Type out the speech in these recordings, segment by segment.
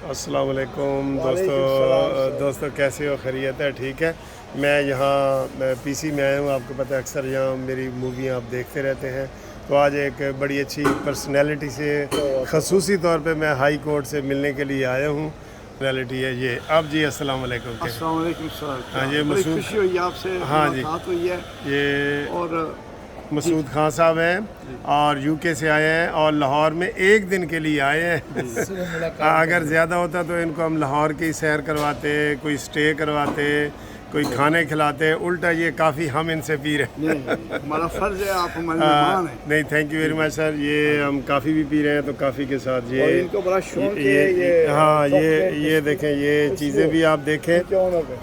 السلام علیکم دوستو کیسے ہو؟ خیریت ہے؟ ٹھیک ہے. میں یہاں پی سی میں آیا ہوں. آپ کو پتہ ہے اکثر یہاں میری موویاں آپ دیکھتے رہتے ہیں. تو آج ایک بڑی اچھی پرسنالٹی سے خصوصی طور پہ میں ہائی کورٹ سے ملنے کے لیے آیا ہوں. پرسنالٹی ہے یہ. اب جی السلام علیکم. السلام علیکم سر. ہاں جی بڑی خوشی ہوئی آپ سے ملاقات ہوئی ہے. یہ اور مسعود خان صاحب ہیں اور یو کے سے آئے ہیں اور لاہور میں ایک دن کے لیے آئے ہیں. اگر زیادہ ہوتا تو ان کو ہم لاہور کی سیر کرواتے, کوئی سٹے کرواتے, کوئی کھانے کھلاتے. الٹا یہ کافی ہم ان سے پی رہے ہیں. ہمارا فرض ہے, آپ ہمارے مہمان ہیں. نہیں, تھینک یو ویری مچ سر. یہ ہم کافی بھی پی رہے ہیں تو کافی کے ساتھ یہ ان کو بڑا شوق ہے. ہاں یہ دیکھیں, یہ چیزیں بھی آپ دیکھیں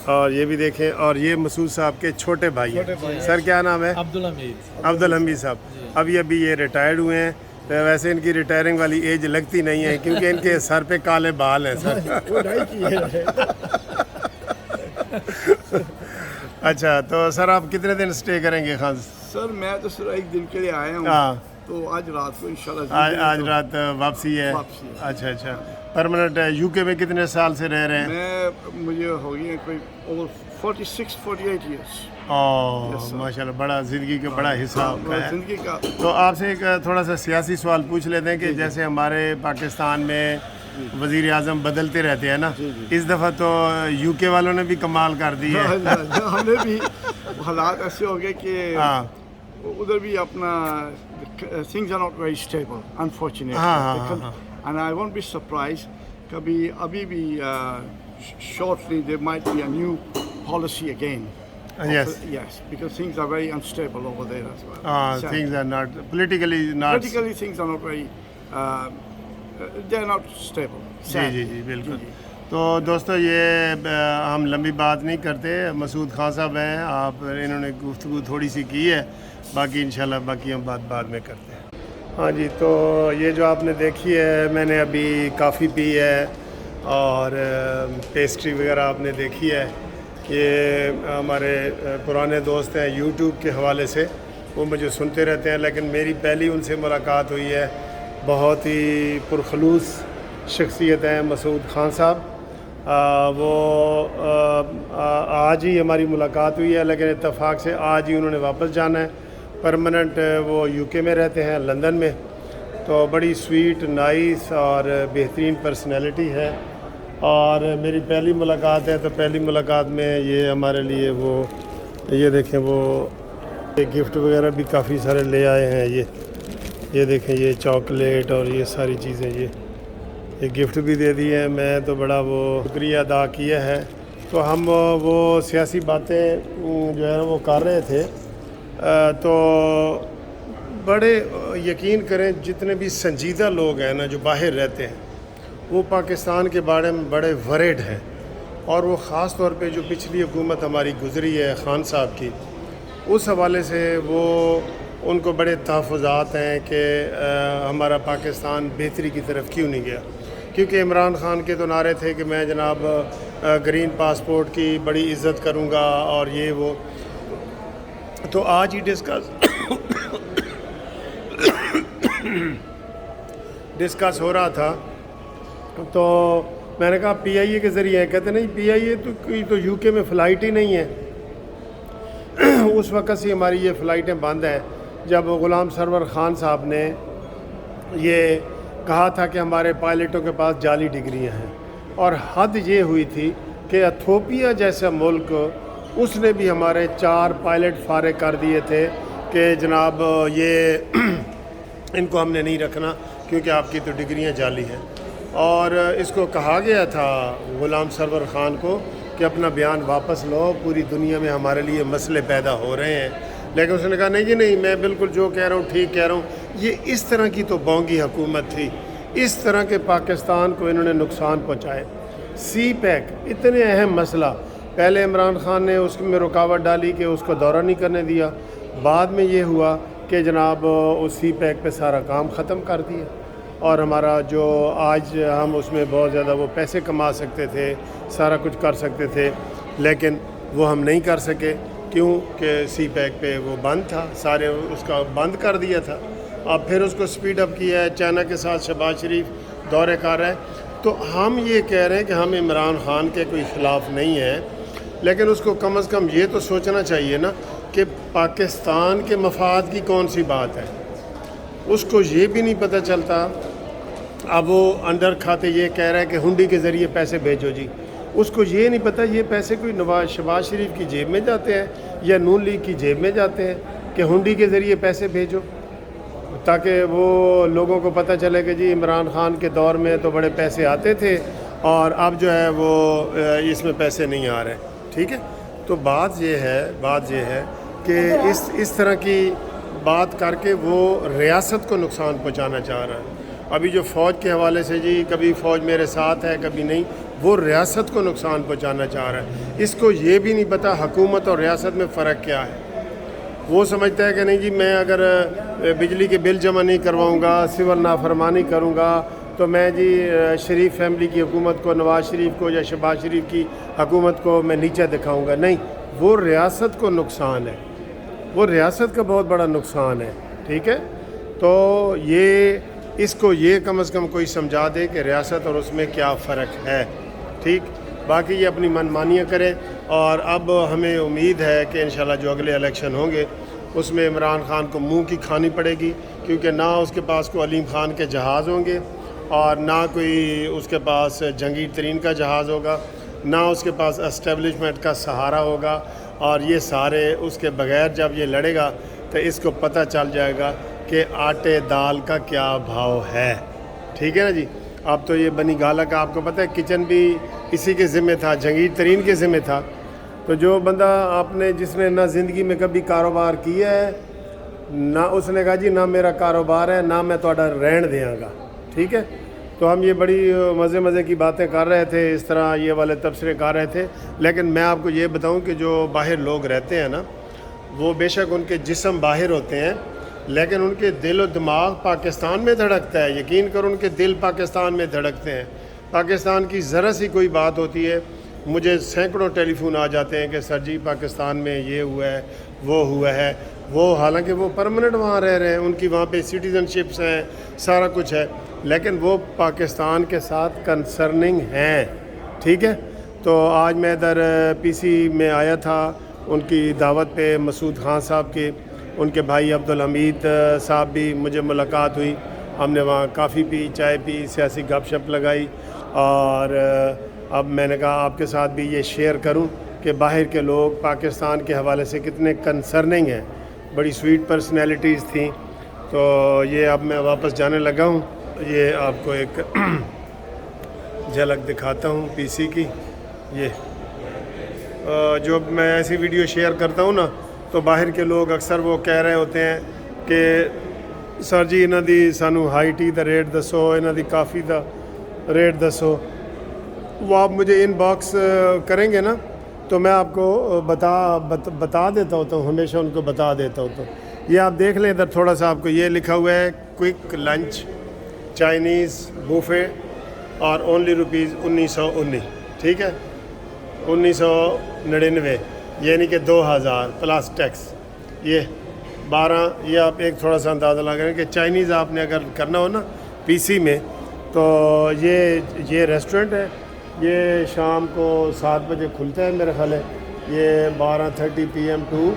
اور یہ بھی دیکھیں. اور یہ مسعود صاحب کے چھوٹے بھائی ہیں. سر کیا نام ہے؟ عبدالحمید صاحب. ابھی یہ ریٹائرڈ ہوئے ہیں. ویسے ان کی ریٹائرنگ والی ایج لگتی نہیں ہے کیونکہ ان کے سر پہ کالے بال ہیں سر. اچھا, تو سر آپ کتنے دن سٹے کریں گے خان؟ سر میں تو صرف ایک دن کے لیے آیا ہوں. تو آج رات کو انشاءاللہ آج رات واپسی ہے. اچھا. پرماننٹ یو کے میں کتنے سال سے رہ رہے ہیں؟ مجھے ہو گئی ہے کوئی اوور 46-48 ایئرس. ماشاء اللہ, بڑا زندگی کا بڑا حصہ ہے. زندگی کا. تو آپ سے ایک تھوڑا سا سیاسی سوال پوچھ لیتے ہیں کہ جیسے ہمارے پاکستان میں وزیر اعظم بدلتے رہتے ہیں نا, اس دفعہ تو یو کے والوں نے بھی کمال کر دی ہے. ہم نے بھی حالات ایسے ہو گئے کہ ادھر بھی اپنا things are not very stable unfortunately. And I won't be surprised کبھی ابھی بھی shortly there might be a new policy again. Yes, because things are very unstable over there as well. Things are not politically things are not very they're not stable. جی بالکل. تو دوستو یہ ہم لمبی بات نہیں کرتے. مسعود خان صاحب ہیں, آپ انہوں نے گفتگو تھوڑی سی کی ہے, باقی انشاءاللہ باقی ہم بات بعد میں کرتے ہیں. ہاں جی, تو یہ جو آپ نے دیکھی ہے, میں نے ابھی کافی پی ہے اور پیسٹری وغیرہ آپ نے دیکھی ہے. یہ ہمارے پرانے دوست ہیں یوٹیوب کے حوالے سے, وہ مجھے سنتے رہتے ہیں, لیکن میری پہلی ان سے ملاقات ہوئی ہے. بہت ہی پرخلوص شخصیت ہیں مسعود خان صاحب. وہ آج ہی ہماری ملاقات ہوئی ہے, لیکن اتفاق سے آج ہی انہوں نے واپس جانا ہے. پرماننٹ وہ یو کے میں رہتے ہیں, لندن میں. تو بڑی سویٹ, نائس اور بہترین پرسنالٹی ہے. اور میری پہلی ملاقات ہے, تو پہلی ملاقات میں یہ ہمارے لیے وہ یہ دیکھیں, وہ گفٹ وغیرہ بھی کافی سارے لے آئے ہیں. یہ دیکھیں, یہ چاکلیٹ اور یہ ساری چیزیں, یہ گفٹ بھی دے دی ہیں. میں تو بڑا وہ شکریہ ادا کیا ہے. تو ہم وہ سیاسی باتیں جو ہے وہ کر رہے تھے. تو بڑے یقین کریں, جتنے بھی سنجیدہ لوگ ہیں نا جو باہر رہتے ہیں, وہ پاکستان کے بارے میں بڑے ورڈ ہیں. اور وہ خاص طور پہ جو پچھلی حکومت ہماری گزری ہے خان صاحب کی, اس حوالے سے وہ ان کو بڑے تحفظات ہیں کہ ہمارا پاکستان بہتری کی طرف کیوں نہیں گیا. کیونکہ عمران خان کے تو نعرے تھے کہ میں جناب گرین پاسپورٹ کی بڑی عزت کروں گا اور یہ وہ. تو آج ہی ڈسکس ہو رہا تھا, تو میں نے کہا پی آئی اے کے ذریعے. کہتے نہیں, پی آئی اے تو یو کے میں فلائٹ ہی نہیں ہے. اس وقت سے ہماری یہ فلائٹیں بند ہیں, جب غلام سرور خان صاحب نے یہ کہا تھا کہ ہمارے پائلٹوں کے پاس جعلی ڈگریاں ہیں. اور حد یہ ہوئی تھی کہ ایتھوپیا جیسا ملک, اس نے بھی ہمارے 4 پائلٹ فارغ کر دیے تھے کہ جناب یہ ان کو ہم نے نہیں رکھنا کیونکہ آپ کی تو ڈگریاں جعلی ہیں. اور اس کو کہا گیا تھا غلام سرور خان کو کہ اپنا بیان واپس لو, پوری دنیا میں ہمارے لیے مسئلے پیدا ہو رہے ہیں. لیکن اس نے کہا نہیں جی نہیں, میں بالکل جو کہہ رہا ہوں ٹھیک کہہ رہا ہوں. یہ اس طرح کی تو بونگی حکومت تھی, اس طرح کے پاکستان کو انہوں نے نقصان پہنچائے. سی پیک اتنے اہم مسئلہ, پہلے عمران خان نے اس میں رکاوٹ ڈالی کہ اس کو دورہ نہیں کرنے دیا. بعد میں یہ ہوا کہ جناب اس سی پیک پہ سارا کام ختم کر دیا. اور ہمارا جو آج ہم اس میں بہت زیادہ وہ پیسے کما سکتے تھے, سارا کچھ کر سکتے تھے, لیکن وہ ہم نہیں کر سکے. کیوں کہ سی پیک پہ وہ بند تھا, سارے اس کا بند کر دیا تھا. اب پھر اس کو سپیڈ اپ کیا ہے, چائنا کے ساتھ شہباز شریف دورے کر رہا ہے. تو ہم یہ کہہ رہے ہیں کہ ہم عمران خان کے کوئی خلاف نہیں ہیں، لیکن اس کو کم از کم یہ تو سوچنا چاہیے نا کہ پاکستان کے مفاد کی کون سی بات ہے. اس کو یہ بھی نہیں پتہ چلتا. اب وہ اندر کھاتے یہ کہہ رہا ہے کہ ہنڈی کے ذریعے پیسے بھیجو جی. اس کو یہ نہیں پتہ یہ پیسے کوئی شہباز شریف کی جیب میں جاتے ہیں یا نون لیگ کی جیب میں جاتے ہیں کہ ہنڈی کے ذریعے پیسے بھیجو، تاکہ وہ لوگوں کو پتہ چلے کہ جی عمران خان کے دور میں تو بڑے پیسے آتے تھے اور اب جو ہے وہ اس میں پیسے نہیں آ رہے. ٹھیک ہے. تو بات یہ ہے کہ اس طرح کی بات کر کے وہ ریاست کو نقصان پہنچانا چاہ رہا ہے. ابھی جو فوج کے حوالے سے جی کبھی فوج میرے ساتھ ہے کبھی نہیں، وہ ریاست کو نقصان پہنچانا چاہ رہا ہے. اس کو یہ بھی نہیں پتہ حکومت اور ریاست میں فرق کیا ہے. وہ سمجھتا ہے کہ نہیں جی میں اگر بجلی کے بل جمع نہیں کرواؤں گا، سول نافرمانی کروں گا تو میں جی شریف فیملی کی حکومت کو، نواز شریف کو یا شہباز شریف کی حکومت کو میں نیچے دکھاؤں گا. نہیں، وہ ریاست کو نقصان ہے، وہ ریاست کا بہت بڑا نقصان ہے. ٹھیک ہے. تو اس کو یہ کم از کم کوئی سمجھا دے کہ ریاست اور اس میں کیا فرق ہے. ٹھیک. باقی یہ اپنی من مانیاں کرے. اور اب ہمیں امید ہے کہ انشاءاللہ جو اگلے الیکشن ہوں گے اس میں عمران خان کو منہ کی کھانی پڑے گی، کیونکہ نہ اس کے پاس کوئی علیم خان کے جہاز ہوں گے اور نہ کوئی اس کے پاس جنگیر ترین کا جہاز ہوگا، نہ اس کے پاس اسٹیبلشمنٹ کا سہارا ہوگا. اور یہ سارے اس کے بغیر جب یہ لڑے گا تو اس کو پتہ چل جائے گا کہ آٹے دال کا کیا بھاؤ ہے. ٹھیک ہے نا جی. اب تو یہ بنی گالا کا آپ کو پتہ ہے کچن بھی اسی کے ذمہ تھا، جنگیر ترین کے ذمہ تھا. تو جو بندہ جس نے نہ زندگی میں کبھی کاروبار کیا ہے، نہ اس نے کہا جی نہ میرا کاروبار ہے نہ میں تھوڑا رہن دیاں گا. ٹھیک ہے. تو ہم یہ بڑی مزے کی باتیں کر رہے تھے، اس طرح یہ والے تبصرے کر رہے تھے. لیکن میں آپ کو یہ بتاؤں کہ جو باہر لوگ رہتے ہیں نا، وہ بے شک ان کے جسم باہر ہوتے ہیں لیکن ان کے دل و دماغ پاکستان میں دھڑکتا ہے. یقین کرو ان کے دل پاکستان میں دھڑکتے ہیں. پاکستان کی ذرا سی کوئی بات ہوتی ہے مجھے سینکڑوں ٹیلی فون آ جاتے ہیں کہ سر جی پاکستان میں یہ ہوا ہے وہ ہوا ہے. وہ حالانکہ وہ پرمننٹ وہاں رہ رہے ہیں، ان کی وہاں پہ سٹیزن شپس ہیں، سارا کچھ ہے، لیکن وہ پاکستان کے ساتھ کنسرننگ ہیں. ٹھیک ہے. تو آج میں ادھر PC میں آیا تھا ان کی دعوت پہ، مسعود خان صاحب کے، ان کے بھائی عبدالحمید صاحب بھی مجھے ملاقات ہوئی. ہم نے وہاں کافی پی، چائے پی، سیاسی گپ شپ لگائی. اور اب میں نے کہا آپ کے ساتھ بھی یہ شیئر کروں کہ باہر کے لوگ پاکستان کے حوالے سے کتنے کنسرننگ ہیں. بڑی سویٹ پرسنالٹیز تھیں. تو یہ اب میں واپس جانے لگا ہوں. یہ آپ کو ایک جھلک دکھاتا ہوں PC کی. یہ جو میں ایسی ویڈیو شیئر کرتا ہوں نا تو باہر کے لوگ اکثر وہ کہہ رہے ہوتے ہیں کہ سر جی انہاں دی سانو ہائی ٹی دا ریٹ دسو، انہاں دی کافی دا ریٹ دسو. وہ آپ مجھے ان باکس کریں گے نا تو میں آپ کو بتا دیتا ہوتا ہوں، ہمیشہ ان کو بتا دیتا ہوتا ہوں. یہ آپ دیکھ لیں ادھر تھوڑا سا آپ کو یہ لکھا ہوا ہے کوئک لنچ چائنیز بوفے اور اونلی روپیز 1919. ٹھیک ہے. 1999 یعنی کہ 2000 پلس ٹیکس. یہ 12. یہ آپ ایک تھوڑا سا اندازہ لگا کہ چائنیز آپ نے اگر کرنا ہو نا PC میں تو یہ ریسٹورنٹ ہے. یہ شام کو 7 بجے کھلتا ہے میرا خیال ہے. یہ 12:30 PM ٹو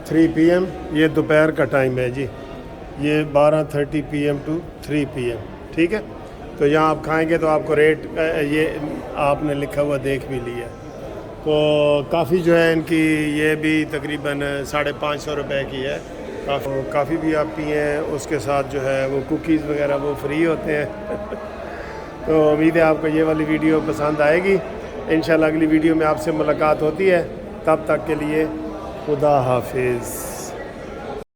3 PM یہ دوپہر کا ٹائم ہے جی. یہ 12:30 PM ٹو 3 PM. ٹھیک ہے. تو یہاں آپ کھائیں گے تو آپ کو ریٹ یہ آپ نے لکھا ہوا دیکھ بھی لیا. تو کافی جو ہے ان کی یہ بھی تقریباً 550 روپے کی ہے. کافی بھی آپ پئیں، اس کے ساتھ جو ہے وہ کوکیز وغیرہ وہ فری ہوتے ہیں. تو امید ہے آپ کو یہ والی ویڈیو پسند آئے گی. انشاءاللہ اگلی ویڈیو میں آپ سے ملاقات ہوتی ہے. تب تک کے لیے خدا حافظ.